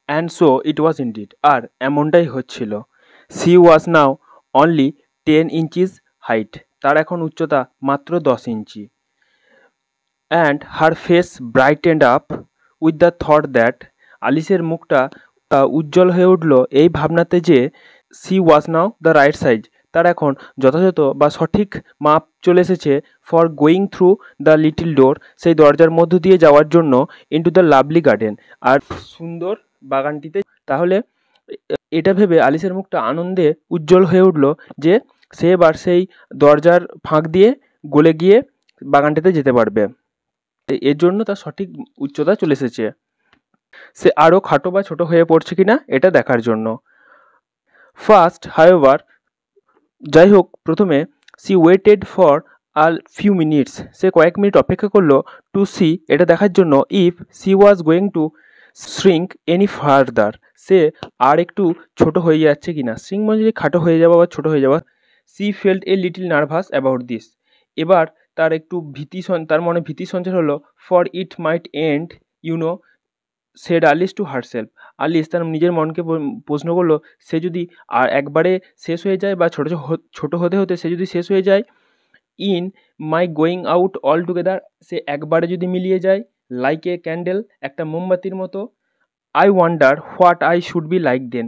And so it was indeed. আর এমনটাই হচ্ছিল। She was now only 10 inches height. তার এখন উচ্চতা মাত্র 10 ইঞ্চি। And her face brightened up with the thought that, আলিসের মুখটা উজ্জ্বল হয়ে উঠল এই ভাবনাতে যে she was now the right size. তার এখন যথাযথ বা সঠিক মাপ চলে এসেছে for going through the little door, সেই দরজার মধ্য দিয়ে যাওয়ার জন্য ইনটু দ্য লাভলি গার্ডেন, আর সুন্দর বাগানটিতে। তাহলে এটা ভেবে আলিসের মুখটা আনন্দে উজ্জ্বল হয়ে উঠল যে সে এবার সেই দরজার ফাঁক দিয়ে গলে গিয়ে বাগানটিতে যেতে পারবে। এর জন্য তার সঠিক উচ্চতা চলে এসেছে। সে আরও খাটো বা ছোট হয়ে পড়ছে কিনা এটা দেখার জন্য। ফার্স্ট হাউএভার, যাই হোক প্রথমে, she waited for a few minutes, সে কয়েক মিনিট অপেক্ষা করলো টু সি, এটা দেখার জন্য, if she was going to shrink any further, সে আর একটু ছোট হয়ে যাচ্ছে কিনা। শ্রিঙ্ক মানে যদি খাটো হয়ে যাওয়া বা ছোট হয়ে যাওয়া। She felt a little nervous about this, এবার তার একটু তার মনে ভীতি সঞ্চার হলো। For it might end you know said Alice to herself, আলিস তার নিজের মনকে প্রশ্ন করলো, সে যদি আর একবারে শেষ হয়ে যায় বা ছোট হতে হতে সে যদি শেষ হয়ে যায়, in my going out altogether, সে একবারে যদি মিলিয়ে যায়, লাইক এ ক্যান্ডেল, একটা মোমবাতির মতো। I wonder what I should be like then,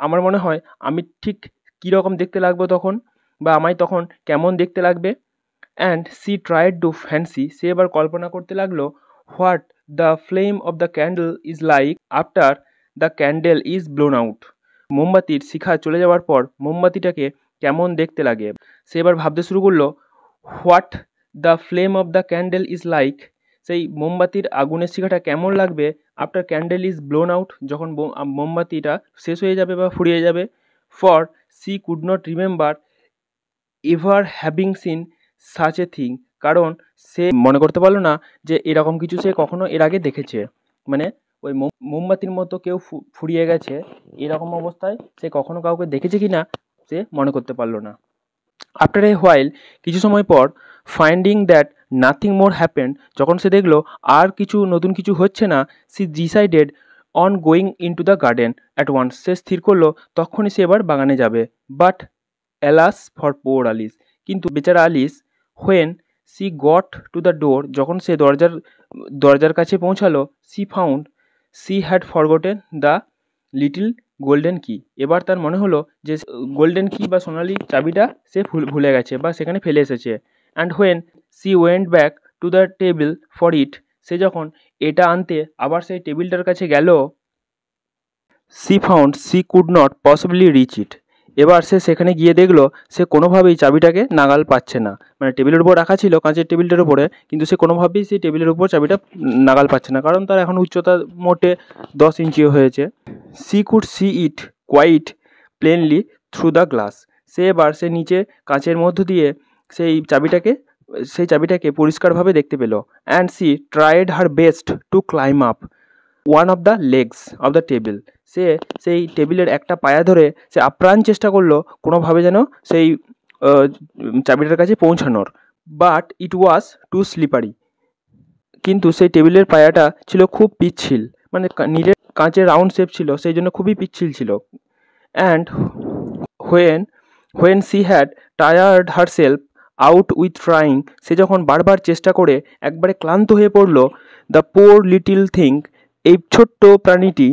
আমার মনে হয় আমি ঠিক কীরকম দেখতে লাগবো তখন, বা আমায় তখন কেমন দেখতে লাগবে। And she tried to fancy, সে এবার কল্পনা করতে লাগলো, what the flame of the candle is like after the candle is blown out, মোমবাতির শিখা চলে যাওয়ার পর মোমবাতিটাকে কেমন দেখতে লাগে। সে এবার ভাবতে শুরু করলো, what the flame of the candle is like, সেই মোমবাতির আগুনের শিখাটা কেমন লাগবে after candle is blown out, যখন মোমবাতিটা শেষ হয়ে যাবে বা ফুরিয়ে যাবে। For C could not remember ever having seen such a thing, কারণ সে মনে করতে পারলো না যে এরকম কিছু সে কখনো এর আগে দেখেছে। মানে ওই মোমবাতির মতো কেউ ফুরিয়ে গেছে এরকম অবস্থায় সে কখনো কাউকে দেখেছে কি না সে মনে করতে পারলো না। আফটার এ হোয়াইল, কিছু সময় পর, finding that nothing more happened, যখন সে দেখলো আর নতুন কিছু হচ্ছে না, she decided on going into the garden at once, সে স্থির করলো তখনই সে এবার বাগানে যাবে। But alas for poor Alice, কিন্তু বেচারা Alice, when she got to the door, যখন সে দরজার কাছে পৌঁছালো, she found she had forgotten the little golden key, এবার তার মনে হলো যে গোল্ডেন কি বা সোনালি চাবিটা সে ভুলে গেছে বা সেখানে ফেলে এসেছে। And when she went back to the table for it, সে যখন এটা আনতে আবার সেই টেবিলটার কাছে গেল, she found she could not possibly reach it, এবার সে সেখানে গিয়ে দেখলো সে কোনোভাবেই চাবিটাকে নাগাল পাচ্ছে না। মানে টেবিলের উপর রাখা ছিল, কাঁচের টেবিলটার উপরে, কিন্তু সে কোনোভাবেই সেই টেবিলের উপর চাবিটা নাগাল পাচ্ছে না, কারণ তার এখন উচ্চতা মোটে 10 ইঞ্চিও হয়েছে। She could see it quite plainly through the glass, সে নিচে কাঁচের মধ্য দিয়ে সেই চাবিটাকে পরিষ্কারভাবে দেখতে পেল। And she tried her best to climb up one of the legs of the table, সে সেই টেবিলের একটা পায়া ধরে সে আপ্রাণ চেষ্টা করলো কোনোভাবে যেন সেই চাবিটার কাছে পৌঁছানোর। But it was too slippery, কিন্তু সেই টেবিলের পায়াটা ছিল খুব পিচ্ছিল, মানে নিজের কাঁচের রাউন্ড শেপ ছিল, সেই জন্য খুবই পিচ্ছিল ছিল। And when she had tired herself out with trying, সে যখন বারবার চেষ্টা করে একবারে ক্লান্ত হয়ে পড়ল, দ্য পোর লিটিল থিং, এই ছোট্ট প্রাণীটি,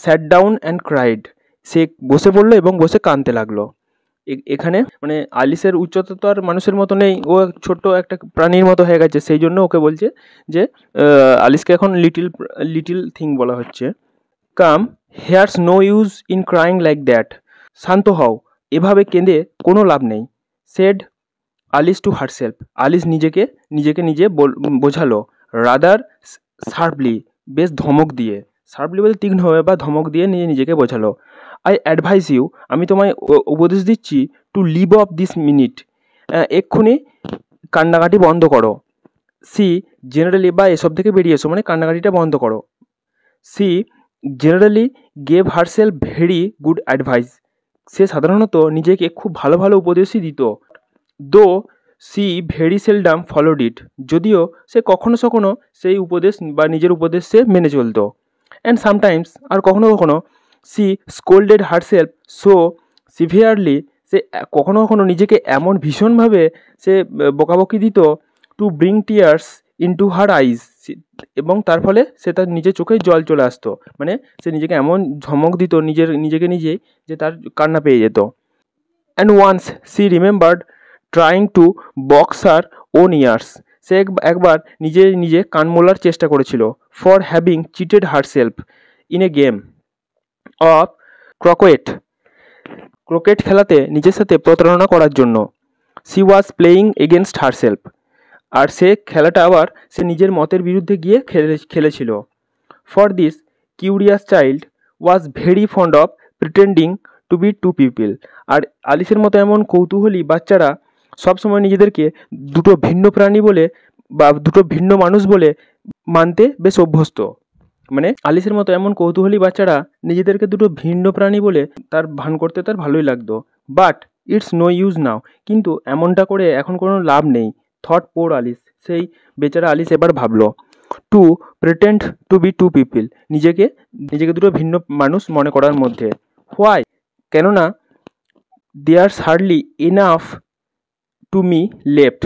স্যাট ডাউন অ্যান্ড ক্রাইড, সে বসে পড়লো এবং বসে কাঁদতে লাগলো। এখানে মানে আলিসের উচ্চতা তো আর মানুষের মতো নেই, ও ছোট্ট একটা প্রাণীর মতো হয়ে গেছে, সেই জন্য ওকে বলছে যে আলিসকে এখন লিটিল থিং বলা হচ্ছে। Come there's no use in crying like that, শান্ত হও, এভাবে কেঁদে কোনো লাভ নেই। Said Alice to herself, Alice নিজেকে নিজে বোঝালো। রাদার শার্পলি, বেশ ধমক দিয়ে, শার্পলি বলতে তীক্ষ্ণভাবে বা ধমক দিয়ে নিজেকে বোঝালো। আই অ্যাডভাইস ইউ, আমি তোমায় উপদেশ দিচ্ছি, to leave off this minute, এক্ষুনি কান্নাকাটি বন্ধ করো। সি জেনারেলি, বা এসব থেকে বেরিয়ে এসো, মানে কান্নাকাটিটা বন্ধ করো। She generally gave herself very good advice, সে সাধারণত নিজেকে খুব ভালো ভালো উপদেশই দিত। Though she very seldom followed it, যদিও সে কখনো সেই উপদেশ বা নিজের উপদেশ সে মেনে চলতো। অ্যান্ড সামটাইমস আর কখনো কখনো she scolded herself so severely, সে কখনো কখনো নিজেকে এমন ভীষণভাবে সে বকাবকি দিত, to bring tears into her eyes, এবং তার ফলে সে তার নিজের চোখে জল চলে আসতো, মানে সে নিজেকে এমন ধমক দিত নিজেকে নিজেই যে তার কান্না পেয়ে যেত। And once she remembered trying to box her own ears, সে একবার নিজে কান মোলার চেষ্টা করেছিল, for having cheated herself in a game of croquet খেলাতে নিজের সাথে প্রতারণা করার জন্য। She was playing against herself, আর সে খেলাটা আবার সে নিজের মতের বিরুদ্ধে গিয়ে খেলেছিল। For this curious child was very fond of pretending to be two people, আর আলিসের মতো এমন কৌতূহলী বাচ্চারা সবসময় নিজেদেরকে দুটো ভিন্ন প্রাণী বলে বা দুটো ভিন্ন মানুষ বলে মানতে বেশ অভ্যস্ত। মানে আলিসের মতো এমন কৌতূহলী বাচ্চারা নিজেদেরকে দুটো ভিন্ন প্রাণী বলে তার ভান করতে তার ভালোই লাগতো। বাট ইটস নো ইউজ নাও, কিন্তু এমনটা করে এখন কোনো লাভ নেই, থট পোর আলিস, সেই বেচারা আলিস এবার ভাবলো, to pretend to be two people, নিজেকে দুটো ভিন্ন মানুষ মনে করার মধ্যে। হোয়াই, কেননা there's hardly enough to me left,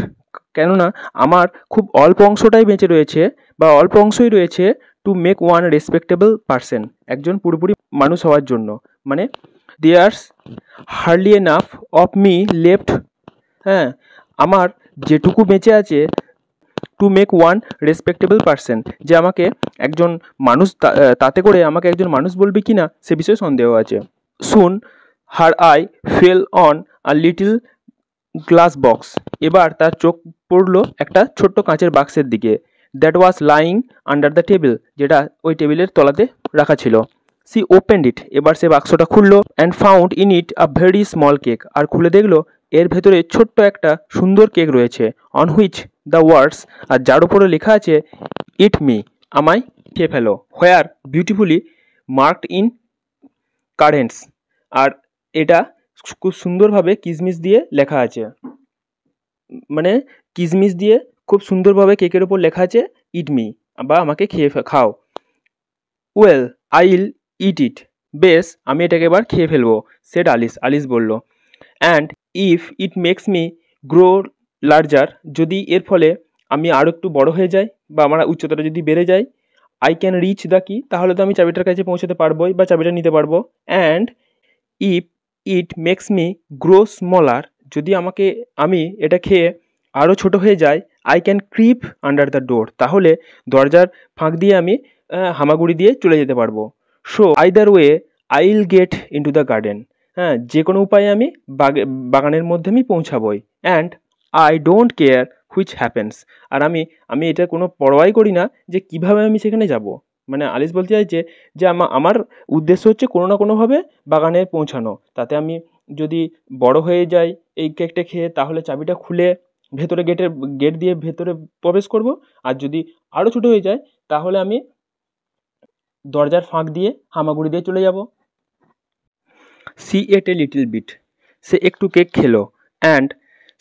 কেননা আমার খুব অল্প অংশটাই বেঁচে রয়েছে বা অল্প অংশই রয়েছে to make one respectable person, একজন পুরোপুরি মানুষ হওয়ার জন্য। মানে there's hardly enough of me left, হ্যাঁ, আমার যেটুকু বেঁচে আছে to make one respectable person, যে আমাকে একজন মানুষ, তাতে করে আমাকে একজন মানুষ বলবে কি না সে বিষয়ে সন্দেহ আছে। Soon her eye fell on a little glass box, এবার তার চোখ পড়লো একটা ছোট্ট কাঁচের বাক্সের দিকে, that was lying under the table, যেটা ওই টেবিলের তলাতে রাখা ছিল। সি ওপেন্ড ইট, এবার সে বাক্সটা খুললো, and found in it a very small cake, আর খুলে দেখলো এর ভেতরে ছোট্ট একটা সুন্দর কেক রয়েছে, অন হুইচ দ্য ওয়ার্ডস, আর যার উপরে লেখা আছে ইট মি, আমায় খেয়ে ফেলো, were beautifully marked in currants, আর এটা খুব সুন্দরভাবে কিসমিস দিয়ে লেখা আছে, মানে কিসমিস দিয়ে খুব সুন্দরভাবে কেকের ওপর লেখা আছে ইট মি, বা আমাকে খাও। Well I will eat it, বেশ আমি এটাকে এবার খেয়ে ফেলবো, সেড আলিস বলল। And if it makes me grow larger, যদি এর ফলে আমি আরও একটু বড় হয়ে যাই বা আমার উচ্চতাটা যদি বেড়ে যায়, আই ক্যান রিচ দ্য কি, তাহলে তো আমি চাবিটার কাছে পৌঁছাতে পারবোই বা চাবিটা নিতে পারবো। And if it makes me grow smaller, যদি আমি এটা খেয়ে আরও ছোট হয়ে যায়, I can creep under the door, তাহলে দরজার ফাঁক দিয়ে আমি হামাগুড়ি দিয়ে চলে যেতে পারবো। So either way I will get into the garden, হ্যাঁ, যে কোনো উপায়ে আমি বাগানের মধ্যে আমি পৌঁছাবই। And I don't care which happens, আর আমি এটা কোনো পরোয়াই করি না যে কিভাবে আমি সেখানে যাব। মানে আলিস বলতে চাইছে যে আমার উদ্দেশ্য হচ্ছে কোনো না কোনোভাবে বাগানে পৌঁছানো, তাতে আমি যদি বড় হয়ে যাই এই কেকটা খেয়ে, তাহলে চাবিটা খুলে ভেতরে গেট দিয়ে ভেতরে প্রবেশ করব, আর যদি আরও ছোটো হয়ে যায় তাহলে আমি দরজার ফাঁক দিয়ে হামাগুড়ি দিয়ে চলে যাব। She ate a little bit, সে একটু কেক খেলো, and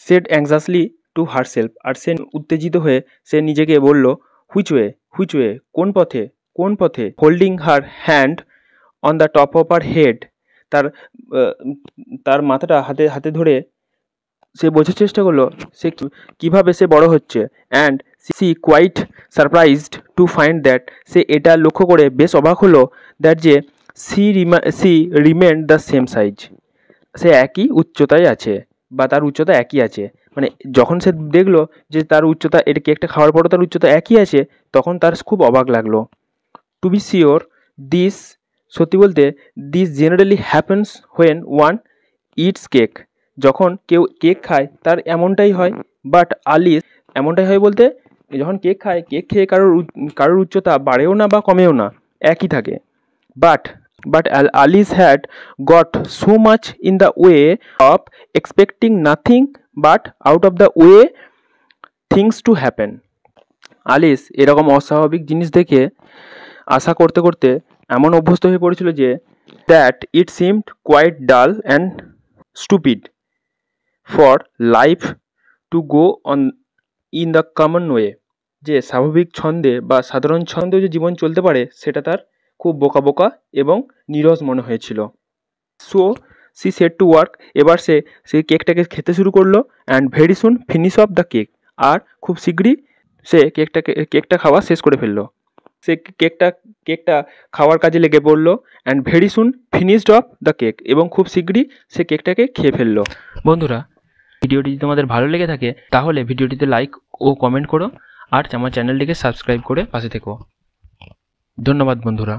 said anxiously to herself, আর সে উত্তেজিত হয়ে সে নিজেকে বলল, হুইচ ওয়ে, কোন পথে, holding her hand on the top of her head, তার মাথাটা হাতে ধরে সে বোঝার চেষ্টা করলো সে কীভাবে সে বড় হচ্ছে। And she quite surprised to find that, সে এটা লক্ষ্য করে বেশ অবাক হলো, দ্যাট যে she remained the same size, সে একই উচ্চতায় আছে বা তার উচ্চতা একই আছে। মানে যখন সে দেখলো যে তার উচ্চতা, এটা কেকটা খাওয়ার পরও তার উচ্চতা একই আছে, তখন তার খুব অবাক লাগলো। টু বি শিওর দিস, সত্যি বলতে, this generally happens when one it's cake, যখন কেউ কেক খায় তার এমনটাই হয়। বাট আলিস, এমনটাই হয় বলতে যখন কেক খায়, কেক খেয়ে কারোর উচ্চতা বাড়েও না বা কমেও না, একই থাকে। But Alice had got so much in the way of expecting nothing but out of the way things to happen. আলিস এরকম অস্বাভাবিক জিনিস দেখে আশা করতে করতে এমন অভ্যস্ত হয়ে পড়েছিল যে দ্যাট ইট সিমড কোয়াইট ডাল and stupid for life to go on in the common way, যে স্বাভাবিক ছন্দে বা সাধারণ ছন্দে যে জীবন চলতে পারে সেটা তার খুব বোকা বোকা এবং নীরস মনে হয়েছিল। So she set to work, এবার সে সেই কেকটাকে খেতে শুরু করলো and very soon finish off the cake, আর খুব শীঘ্রই সে কেকটা খাওয়া শেষ করে ফেললো। সে কেকটা খাওয়ার কাজে লেগে পড়লো and very soon finished of the cake, এবং খুব শীঘ্রই সে কেকটাকে খেয়ে ফেললো। বন্ধুরা, ভিডিওটি যদি তোমাদের ভালো লেগে থাকে তাহলে ভিডিওটিতে লাইক ও কমেন্ট করো, আর আমার চ্যানেলটিকে সাবস্ক্রাইব করে পাশে থেকো। ধন্যবাদ বন্ধুরা।